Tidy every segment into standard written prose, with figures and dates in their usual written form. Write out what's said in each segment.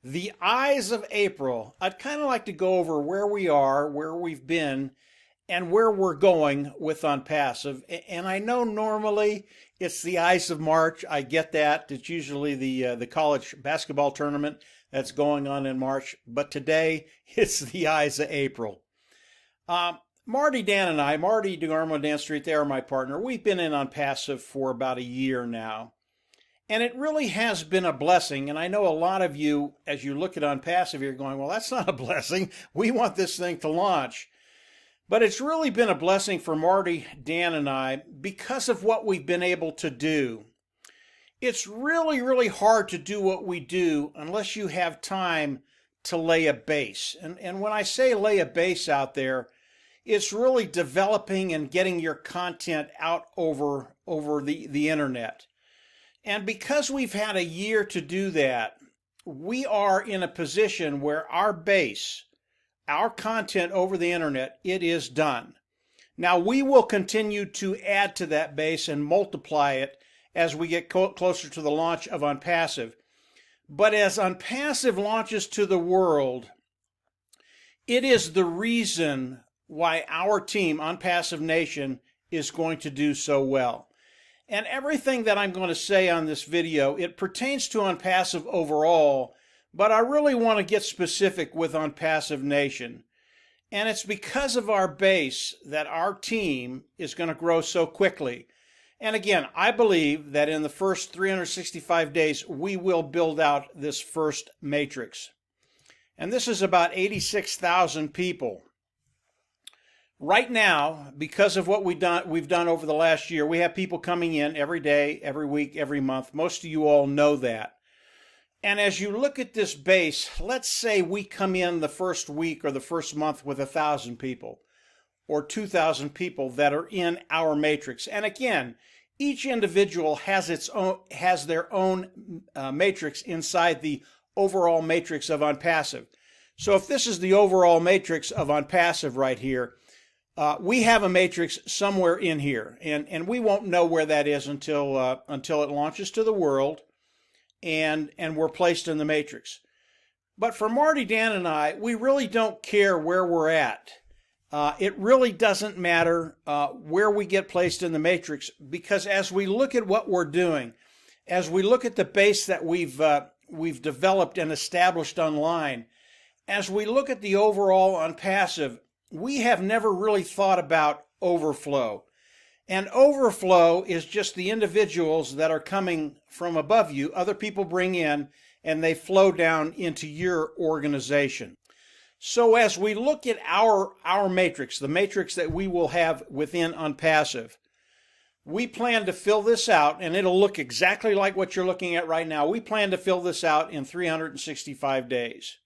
The eyes of April. I'd kind of like to go over where we are, where we've been, and where we're going with Onpassive. And I know normally it's the eyes of March. I get that. It's usually the college basketball tournament that's going on in March. But today it's the eyes of April. Marty, Dan, and I, Marty DeGarmo, Dan Street, they are my partner. We've been in Onpassive for about a year now. And it really has been a blessing. And I know a lot of you, as you look at Onpassive, you're going, well, that's not a blessing. We want this thing to launch. But it's really been a blessing for Marty, Dan, and I because of what we've been able to do. It's really, really hard to do what we do unless you have time to lay a base. And when I say lay a base out there, it's really developing and getting your content out over the internet. And because we've had a year to do that, we are in a position where our base, our content over the internet, it is done. Now we will continue to add to that base and multiply it as we get closer to the launch of Onpassive. But as Onpassive launches to the world, it is the reason why our team, Onpassive Nation, is going to do so well. And everything that I'm going to say on this video, it pertains to Onpassive overall, but I really want to get specific with Onpassive Nation. And it's because of our base that our team is going to grow so quickly. And again, I believe that in the first 365 days, we will build out this first matrix. And this is about 86,000 people. Right now, because of what we've done over the last year, we have people coming in every day, every week, every month. Most of you all know that. And as you look at this base, let's say we come in the first week or the first month with 1,000 people or 2,000 people that are in our matrix. And again, each individual has their own matrix inside the overall matrix of Onpassive. So if this is the overall matrix of Onpassive right here, we have a matrix somewhere in here, and we won't know where that is until it launches to the world, and we're placed in the matrix. But for Marty, Dan, and I, we really don't care where we're at. It really doesn't matter where we get placed in the matrix, because as we look at what we're doing, as we look at the base that we've developed and established online, as we look at the overall Onpassive, we have never really thought about overflow. And overflow is just the individuals that are coming from above you, other people bring in, and they flow down into your organization. So as we look at our matrix, the matrix that we will have within Onpassive, we plan to fill this out, and it'll look exactly like what you're looking at right now. We plan to fill this out in 365 days.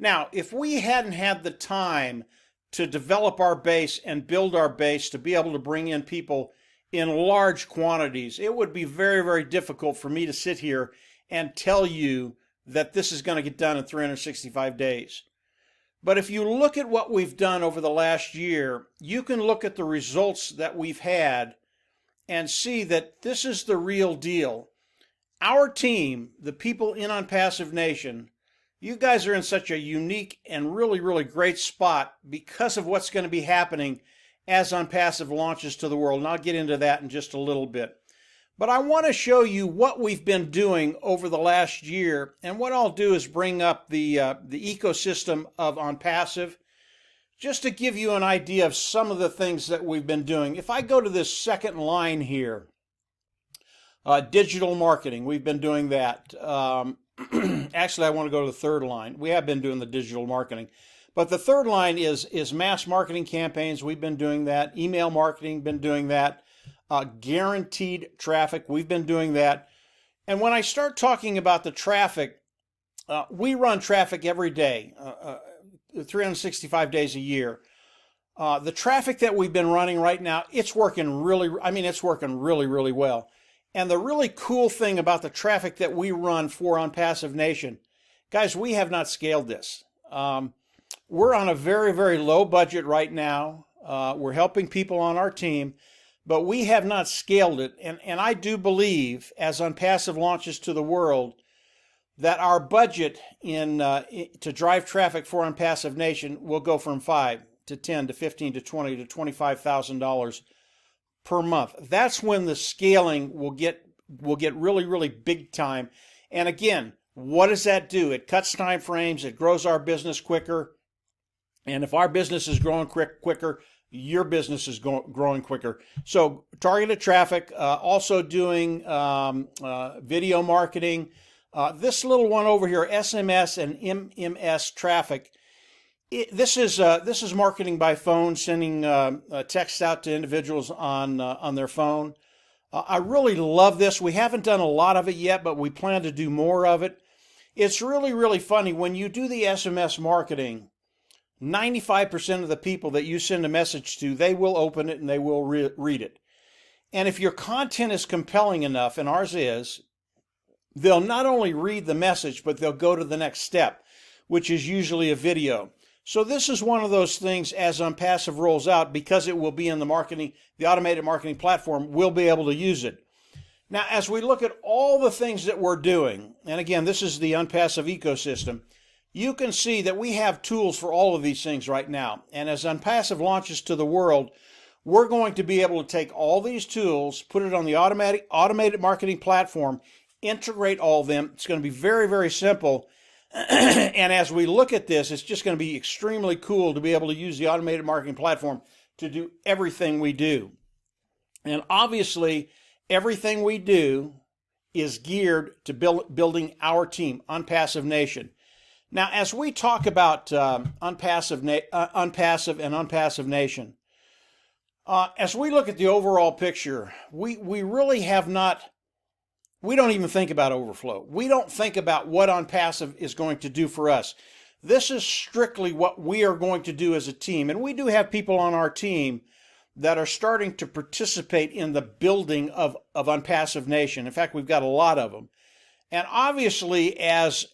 Now, if we hadn't had the time to develop our base and build our base to be able to bring in people in large quantities, it would be very, very difficult for me to sit here and tell you that this is going to get done in 365 days. But if you look at what we've done over the last year, you can look at the results that we've had and see that this is the real deal. Our team, the people in Onpassive Nation, you guys are in such a unique and really, really great spot because of what's going to be happening as Onpassive launches to the world. And I'll get into that in just a little bit. But I want to show you what we've been doing over the last year. And what I'll do is bring up the ecosystem of Onpassive just to give you an idea of some of the things that we've been doing. If I go to this second line here, digital marketing, we've been doing that. Actually, I want to go to the third line. We have been doing the digital marketing. But the third line is mass marketing campaigns. We've been doing that. Email marketing, been doing that. Guaranteed traffic, we've been doing that. And when I start talking about the traffic, we run traffic every day, 365 days a year. The traffic that we've been running right now, it's working really well. And the really cool thing about the traffic that we run for Onpassive Nation, guys, we have not scaled this. We're on a very, very low budget right now. We're helping people on our team, but we have not scaled it. And I do believe as Onpassive launches to the world, that our budget to drive traffic for Onpassive Nation will go from $5 to $10 to $15 to $20 to $25,000 per month. That's when the scaling will get really, really big time. And again, what does that do? It cuts time frames. It grows our business quicker. And if our business is growing quicker, your business is growing quicker. So targeted traffic, also doing video marketing. This little one over here, SMS and MMS traffic. This is marketing by phone, sending texts out to individuals on their phone. I really love this. We haven't done a lot of it yet, but we plan to do more of it. It's really, really funny. When you do the SMS marketing, 95% of the people that you send a message to, they will open it and they will read it. And if your content is compelling enough, and ours is, they'll not only read the message, but they'll go to the next step, which is usually a video. So this is one of those things as Onpassive rolls out, because it will be in the automated marketing platform, we'll be able to use it. Now, as we look at all the things that we're doing, and again, this is the Onpassive ecosystem, you can see that we have tools for all of these things right now. And as Onpassive launches to the world, we're going to be able to take all these tools, put it on the automated marketing platform, integrate all of them. It's going to be very, very simple. And as we look at this, it's just going to be extremely cool to be able to use the automated marketing platform to do everything we do. And obviously, everything we do is geared to building our team, Onpassive Nation. Now, as we talk about Onpassive and Onpassive Nation, as we look at the overall picture, we really have not. We don't even think about overflow. We don't think about what Onpassive is going to do for us. This is strictly what we are going to do as a team. And we do have people on our team that are starting to participate in the building of Onpassive Nation. In fact, we've got a lot of them. And obviously, as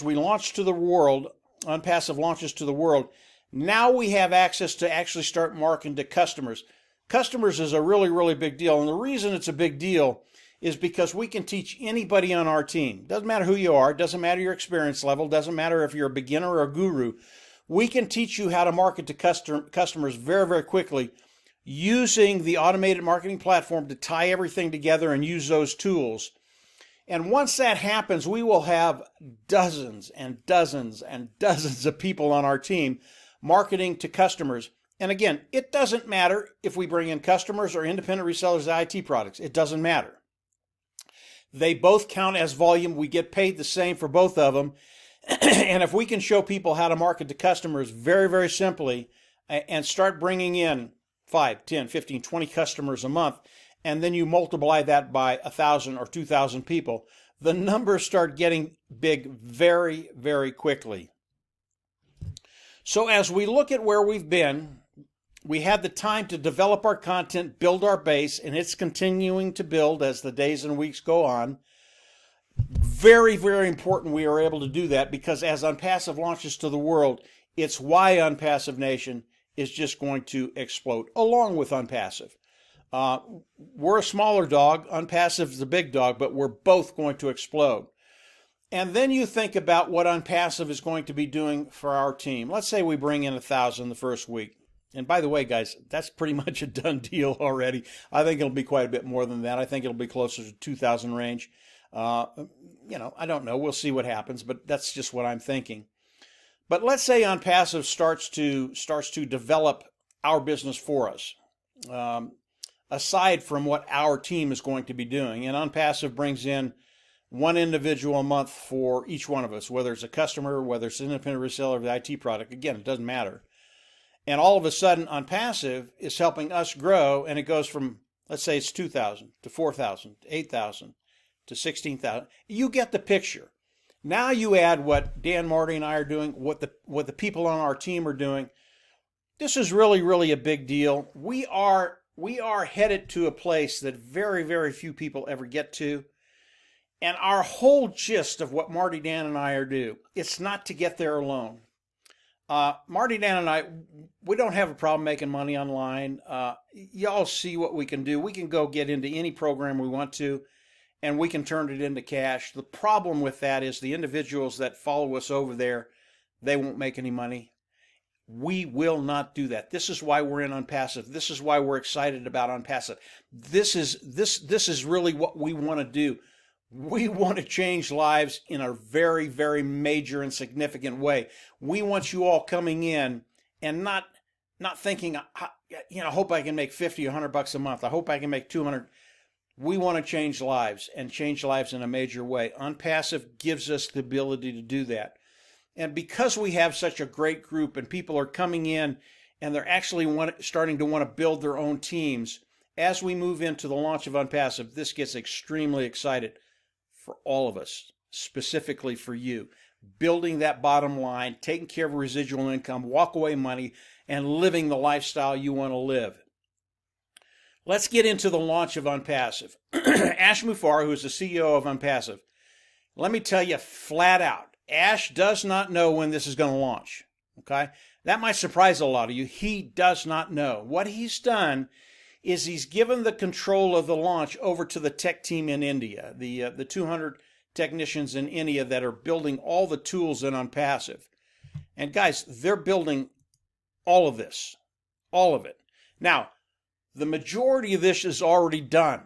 we launch to the world, Onpassive launches to the world, now we have access to actually start marketing to customers. Customers is a really, really big deal. And the reason it's a big deal is because we can teach anybody on our team. Doesn't matter who you are, doesn't matter your experience level, doesn't matter if you're a beginner or a guru. We can teach you how to market to customers very, very quickly using the automated marketing platform to tie everything together and use those tools. And once that happens, we will have dozens and dozens and dozens of people on our team marketing to customers. And again, it doesn't matter if we bring in customers or independent resellers of IT products. It doesn't matter. They both count as volume. We get paid the same for both of them. And if we can show people how to market to customers very, very simply and start bringing in 5, 10, 15, 20 customers a month, and then you multiply that by 1,000 or 2,000 people, the numbers start getting big very, very quickly. So as we look at where we've been, we had the time to develop our content, build our base, and it's continuing to build as the days and weeks go on. Very, very important we are able to do that, because as Onpassive launches to the world, it's why Onpassive Nation is just going to explode, along with Onpassive. We're a smaller dog, Onpassive is the big dog, but we're both going to explode. And then you think about what Onpassive is going to be doing for our team. Let's say we bring in 1,000 the first week. And by the way, guys, that's pretty much a done deal already. I think it'll be quite a bit more than that. I think it'll be closer to 2,000 range. I don't know. We'll see what happens, but that's just what I'm thinking. But let's say Onpassive starts to develop our business for us, aside from what our team is going to be doing. And Onpassive brings in one individual a month for each one of us, whether it's a customer, whether it's an independent reseller of the IT product. Again, it doesn't matter. And all of a sudden, Onpassive is helping us grow, and it goes from, let's say it's 2,000 to 4,000 to 8,000 to 16,000. You get the picture. Now you add what Dan, Marty, and I are doing, what the people on our team are doing. This is really, really a big deal. We are headed to a place that very, very few people ever get to. And our whole gist of what Marty, Dan, and I are doing, it's not to get there alone. Marty, Dan, and I, we don't have a problem making money online. Y'all see what we can do. We can go get into any program we want to and we can turn it into cash. The problem with that is the individuals that follow us over there, they won't make any money. We will not do that. This is why we're in Onpassive. This is why we're excited about Onpassive. This is really what we want to do. We want to change lives in a very, very major and significant way. We want you all coming in and not thinking, I hope I can make 50 or 100 bucks a month. I hope I can make 200. We want to change lives and change lives in a major way. Onpassive gives us the ability to do that. And because we have such a great group and people are coming in and they're actually starting to want to build their own teams, as we move into the launch of Onpassive, this gets extremely excited for all of us, specifically for you. Building that bottom line, taking care of residual income, walk-away money, and living the lifestyle you want to live. Let's get into the launch of Onpassive. Ash Mufareh, who is the CEO of Onpassive, let me tell you flat out, Ash does not know when this is going to launch, okay? That might surprise a lot of you. He does not know. What he's done is he's given the control of the launch over to the tech team in India, the 200 technicians in India that are building all the tools in Onpassive. And guys, they're building all of this, all of it. Now, the majority of this is already done,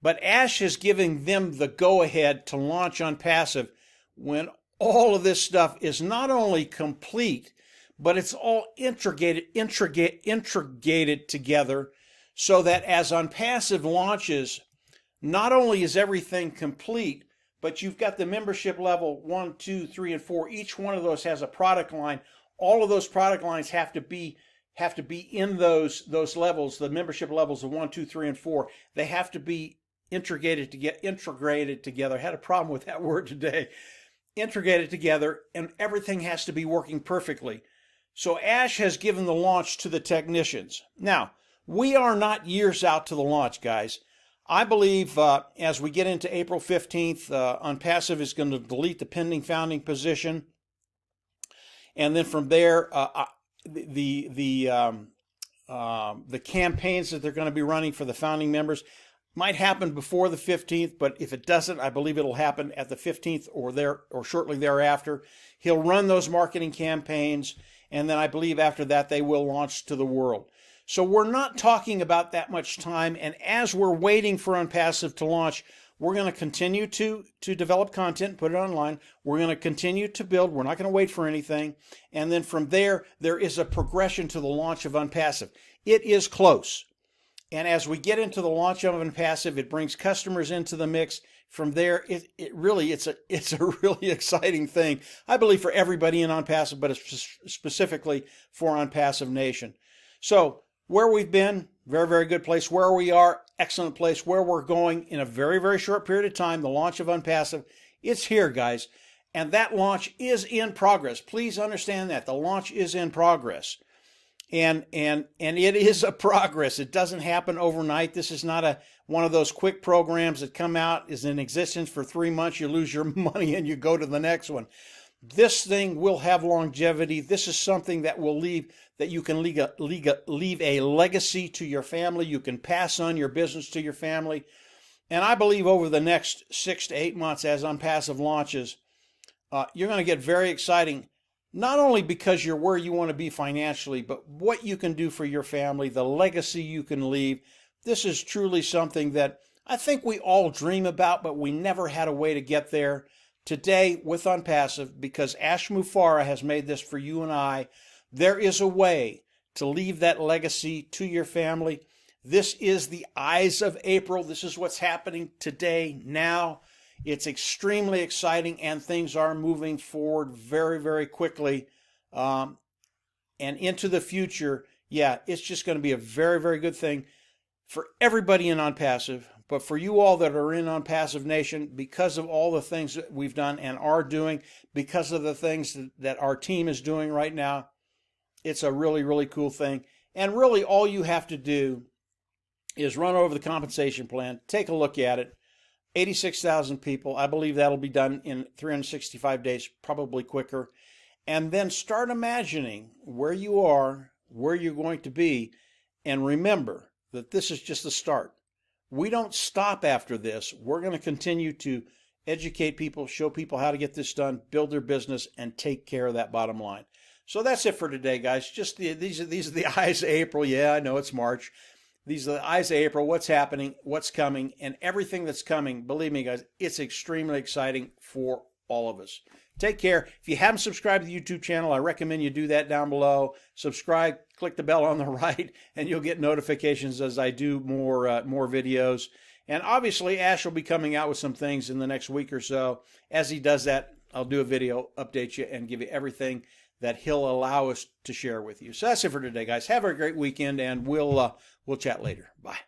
but Ash is giving them the go-ahead to launch Onpassive when all of this stuff is not only complete, but it's all integrated together so that as Onpassive launches, not only is everything complete, but you've got the membership level 1, 2, 3, and 4. Each one of those has a product line. All of those product lines have to be in those levels, the membership levels of 1, 2, 3, and 4. They have to be integrated together. I had a problem with that word today. Integrated together, and everything has to be working perfectly. So Ash has given the launch to the technicians. Now, we are not years out to the launch, guys. I believe as we get into April 15th, Onpassive is going to delete the pending founding position. And then from there, the campaigns that they're going to be running for the founding members might happen before the 15th, but if it doesn't, I believe it'll happen at the 15th or shortly thereafter. He'll run those marketing campaigns, and then I believe after that they will launch to the world. So we're not talking about that much time, and as we're waiting for Onpassive to launch, we're going to continue to develop content, put it online. We're going to continue to build. We're not going to wait for anything. And then from there is a progression to the launch of Onpassive. It is close. And as we get into the launch of Onpassive, it brings customers into the mix. From there, it's a really exciting thing, I believe, for everybody in Onpassive, but specifically for Onpassive Nation. So where we've been, very, very good place. Where we are, excellent place. Where we're going in a very, very short period of time, the launch of Onpassive, it's here, guys. And that launch is in progress. Please understand that. The launch is in progress. And it is a progress. It doesn't happen overnight. This is not one of those quick programs that come out, is in existence for 3 months, you lose your money and you go to the next one. This thing will have longevity. This is something that will you can leave a legacy to your family. You can pass on your business to your family. And I believe over the next 6 to 8 months as Onpassive launches, you're going to get very exciting. Not only because you're where you want to be financially, but what you can do for your family, the legacy you can leave. This is truly something that I think we all dream about, but we never had a way to get there. Today with Onpassive, because Ash Mufareh has made this for you and I, there is a way to leave that legacy to your family. This is the eyes of April. This is what's happening today, now. It's extremely exciting, and things are moving forward very, very quickly. And into the future, yeah, it's just going to be a very, very good thing for everybody in Onpassive, but for you all that are in Onpassive Nation, because of all the things that we've done and are doing, because of the things that our team is doing right now, it's a really, really cool thing. And really all you have to do is run over the compensation plan, take a look at it. 86,000 people. I believe that'll be done in 365 days, probably quicker. And then start imagining where you are, where you're going to be, and remember that this is just the start. we don't stop after this. We're going to continue to educate people, show people how to get this done, build their business, and take care of that bottom line. So that's it for today, guys. Just these are the eyes of April. Yeah, I know it's March. These are the eyes of April, what's happening, what's coming, and everything that's coming. Believe me, guys, it's extremely exciting for all of us. Take care. If you haven't subscribed to the YouTube channel, I recommend you do that down below. Subscribe, click the bell on the right, and you'll get notifications as I do more videos. And obviously, Ash will be coming out with some things in the next week or so. As he does that, I'll do a video, update you, and give you everything that he'll allow us to share with you. So that's it for today, guys. Have a great weekend, and we'll chat later. Bye.